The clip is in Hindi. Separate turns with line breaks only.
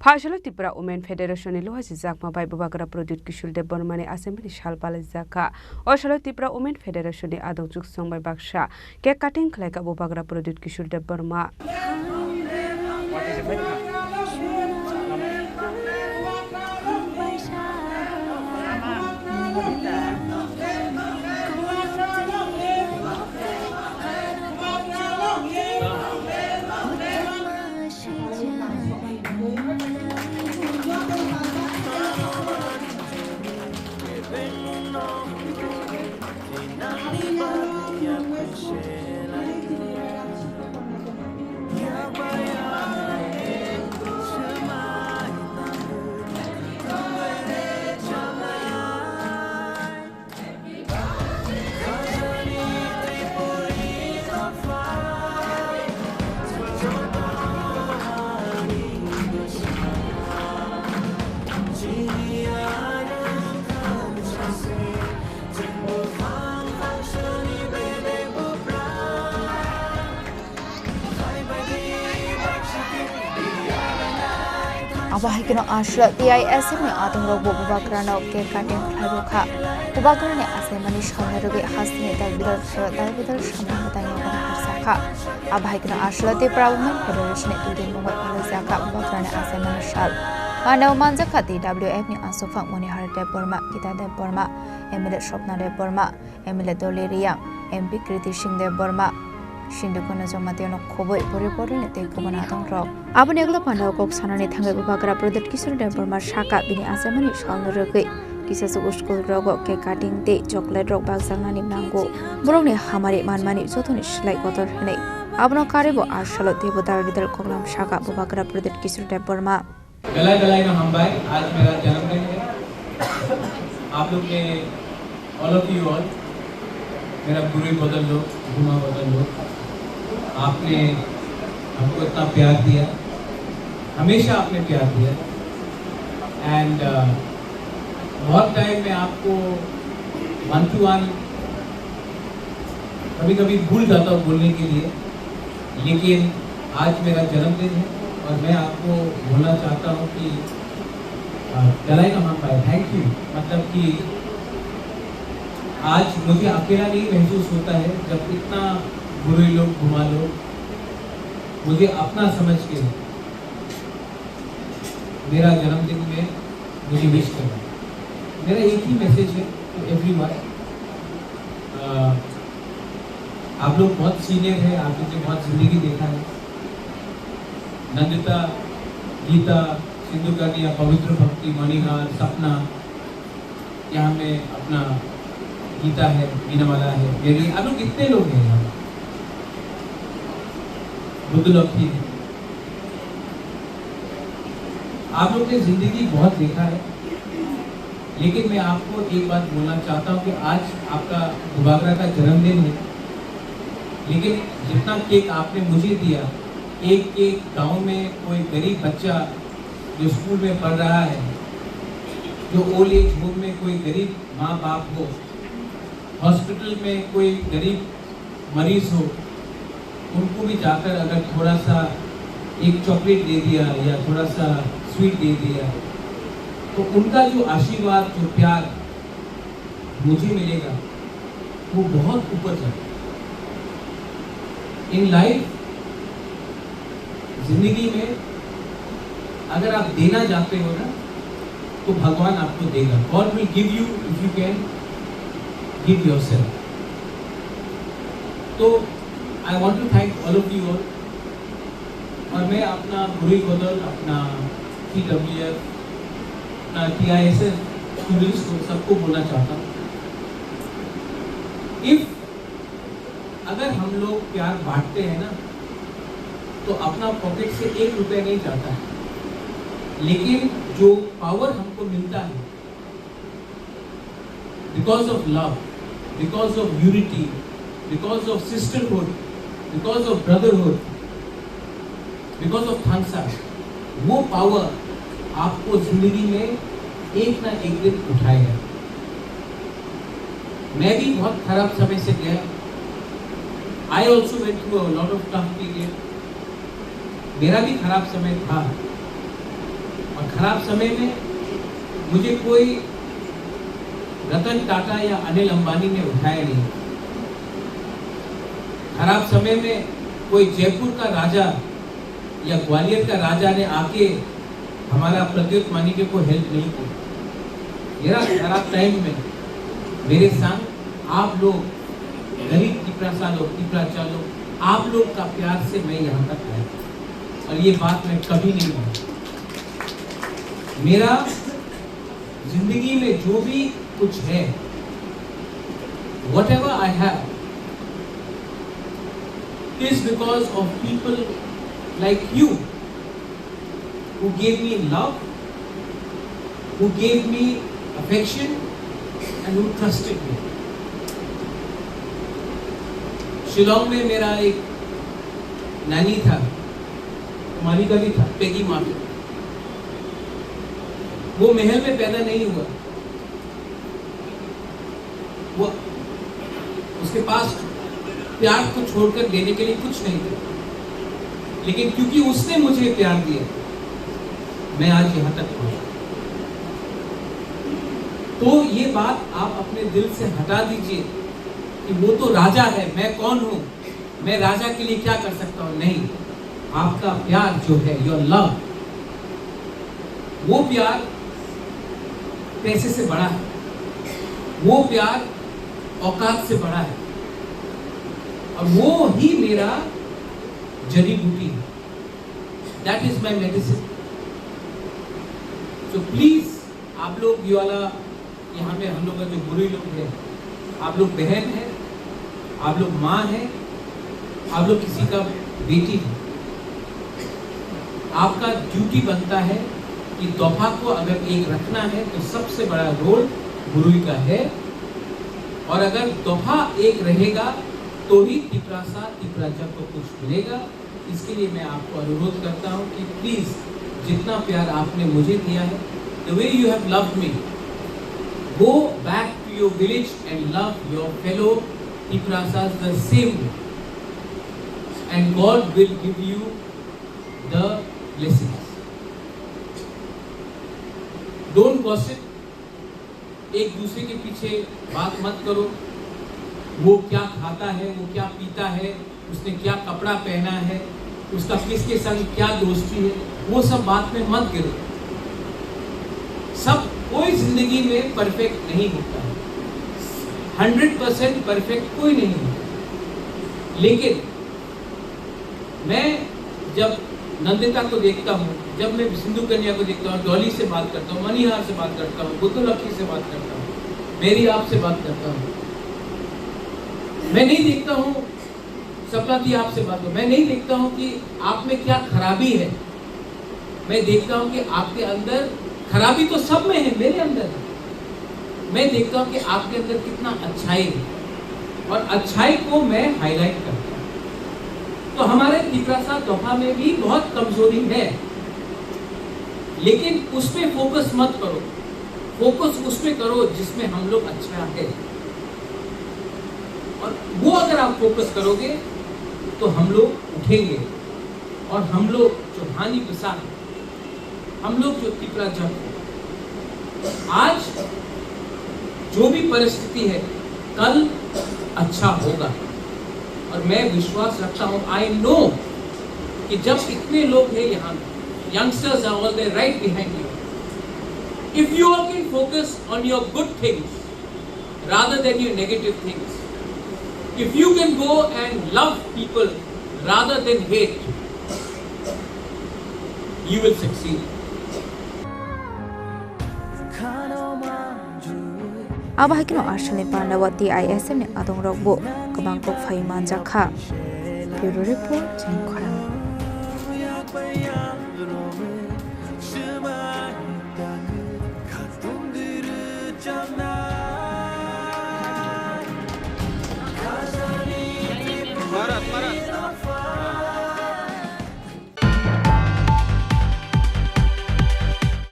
Phashalo Tripura Women Federation ilo hasi jakma bai Bubakra Pradut Kishore Dev Burma ni assembly salpal jaka Oshalo Tripura Women Federation ni adokjuk songbai baksa cake cutting khlaika Bubakra Pradut Kishore Dev Burma
Abahikino ashra TISM ni atung rog Bubakra no cake cutting khlaruka Bubakra ni asemani shonneroge hasni dalbidal shamang batang harsaka Abahikino ashra Tripura Women Federation ni tudin mongoi phalajaka Bubakra ni asemani shal Manaw manjaka TWF ni asofang moni har Dev Burma Gita Dev Burma MLA Shopna Dev Burma MLA Doli Riyang MP Kriti Singh Dev Burma Shindukona Zomateno Kobo Reporter ni te kumana tong rok Abu neglo panaw kok sanani thangai Bubakra Pradut Kishore Dev Burma shaka bini asemani shalneroge kisasu school rogo cake cutting te chocolate rok bagsangani nango borok ni hamari manmani jothoni slai kotor hene abno karibo ashalo debodar bidal koglam shaka Bubakra Pradut Kishore Dev Burma
गला गलाई में हम भाई आज मेरा जन्मदिन है आप लोग ने ऑल ऑफ यू ऑल मेरा बुरी बदल लो घुमा बदल लो आपने हमको इतना प्यार दिया हमेशा आपने प्यार दिया एंड बहुत टाइम में आपको 1-to-1 कभी कभी भूल जाता हूँ बोलने के लिए लेकिन आज मेरा जन्मदिन है और मैं आपको बोलना चाहता हूँ कि गलाई का मान पाए थैंक यू मतलब कि आज मुझे अकेला नहीं महसूस होता है जब इतना बुरे लोग घुमा लो मुझे अपना समझ के मेरा जन्मदिन में मुझे विश करना मेरा एक ही मैसेज है टू एवरीवन आप लोग बहुत सीनियर है आप लोग ने बहुत जिंदगी देखा है नंदिता गीता सिंधु कन्या पवित्र भक्ति मणिहार सपना यहाँ में अपना गीता है मीनामाला है मेरी आप लोग कितने लोग हैं यहाँ बुद्ध लक्ष्मी आप लोग ने जिंदगी बहुत देखा है लेकिन मैं आपको एक बात बोलना चाहता हूँ कि आज आपका बुबाकरा का जन्मदिन है लेकिन जितना केक आपने मुझे दिया एक गांव में कोई गरीब बच्चा जो स्कूल में पढ़ रहा है जो ओल्ड एज होम में कोई गरीब माँ बाप हो हॉस्पिटल में कोई गरीब मरीज हो उनको भी जाकर अगर थोड़ा सा एक चॉकलेट दे दिया या थोड़ा सा स्वीट दे दिया तो उनका जो आशीर्वाद जो प्यार मुझे मिलेगा वो बहुत ऊपर जाएगा इन लाइफ जिंदगी में अगर आप देना चाहते हो ना तो भगवान आपको देगा God will give you if you can give yourself तो I want to thank all of you all और मैं अपना बुरी बदल अपना TWF अपना TISM स्टूडेंट्स को सबको बोलना चाहता हूँ इफ अगर हम लोग प्यार बांटते हैं ना तो अपना पॉकेट से 1 रुपया नहीं जाता है लेकिन जो पावर हमको मिलता है because of love because of unity because of sisterhood because of brotherhood because of थानसा वो पावर आपको जिंदगी में एक ना एक दिन उठाएगा मैं भी बहुत खराब समय से गया I also went through a lot of tough period. मेरा भी खराब समय था खराब समय में मुझे कोई रतन टाटा या अनिल अंबानी ने उठाया नहीं। खराब समय में कोई जयपुर का राजा या ग्वालियर का राजा ने आके हमारा प्रद्युत मानिके को हेल्प नहीं की। मेरा खराब टाइम में मेरे संग आप लोग, गरीब तिपरासा लोग, तिपराचा लोग, आप लोग का प्यार से मैं यहाँ तक आया और ये बात मैं कभी नहीं भूलूंगा। मेरा जिंदगी में जो भी कुछ है, whatever I have, is because of people like you who gave me love, who gave me affection, and who trusted me. Shillong में मेरा एक नानी था, मानी का भी था, पेगी मार्केट। वो महल में पैदा नहीं हुआ, वो उसके पास प्यार को छोड़कर देने के लिए कुछ नहीं था, लेकिन क्योंकि उसने मुझे प्यार दिया मैं आज यहाँ तक पहुंचा। तो ये बात आप अपने दिल से हटा दीजिए कि वो तो राजा है, मैं कौन हूं, मैं राजा के लिए क्या कर सकता हूं। नहीं, आपका प्यार जो है, योर लव, वो प्यार पैसे से बड़ा है, वो प्यार औकात से बड़ा है, और वो ही मेरा जड़ी बूटी है। That is my medicine. तो प्लीज आप लोग ये वाला, यहाँ पे हम लोग का जो बुरी लोग हैं, आप लोग बहन हैं, आप लोग माँ हैं, आप लोग किसी का बेटी है, आपका ड्यूटी बनता है कि तोहफा को अगर एक रखना है तो सबसे बड़ा रोल गुरुई का है, और अगर तोहफा एक रहेगा तो ही तिपरासा तिपराचा को कुछ मिलेगा। इसके लिए मैं आपको अनुरोध करता हूँ कि प्लीज जितना प्यार आपने मुझे दिया है, the way you have loved me, go back to your village and love your fellow Tiprasas the same way, and God will give you the blessings. Don't gossip. एक दूसरे के पीछे बात मत करो। वो क्या खाता है, वो क्या पीता है, उसने क्या कपड़ा पहना है, उसका किसके संग क्या दोस्ती है, वो सब बात में मत गिरो। सब कोई जिंदगी में परफेक्ट नहीं होता है, 100% परफेक्ट कोई नहीं होता। लेकिन मैं जब नंदिता को देखता हूँ, जब मैं सिंधु कन्या को देखता हूँ, डॉली से बात करता हूँ, मनीहार से बात करता हूँ, बुद्धलक्ष्मी से बात करता हूँ, मेरी आप से बात करता हूँ, मैं नहीं देखता हूँ सपनाती आपसे बात हो, मैं नहीं देखता हूँ कि आप में क्या खराबी है। मैं देखता हूँ कि आपके अंदर खराबी तो सब में है, मेरे अंदर है। मैं देखता हूँ कि आपके अंदर कितना अच्छाई है, और अच्छाई को मैं हाईलाइट करता हूँ। तो हमारे तिपरासा तोहफा में भी बहुत कमजोरी है, लेकिन उसमें फोकस मत करो, फोकस उसमें करो जिसमें हम लोग अच्छा है। और वो अगर आप फोकस करोगे तो हम लोग उठेंगे, और हम लोग जो हानि पिसा, हम लोग जो तिपराचा, आज जो भी परिस्थिति है कल अच्छा होगा। और मैं विश्वास रखता हूँ, आई नो कि जब इतने लोग हैं यहाँ, youngsters are all there right behind you, if you all can focus on your good things rather than your negative things, if you can go and love people rather than hate, you will succeed.
Abahikino Arshani Pandawati ISM ni Adong Rogbo Kabangkok Faiman Jakha. Bureau Report, Jane Korang.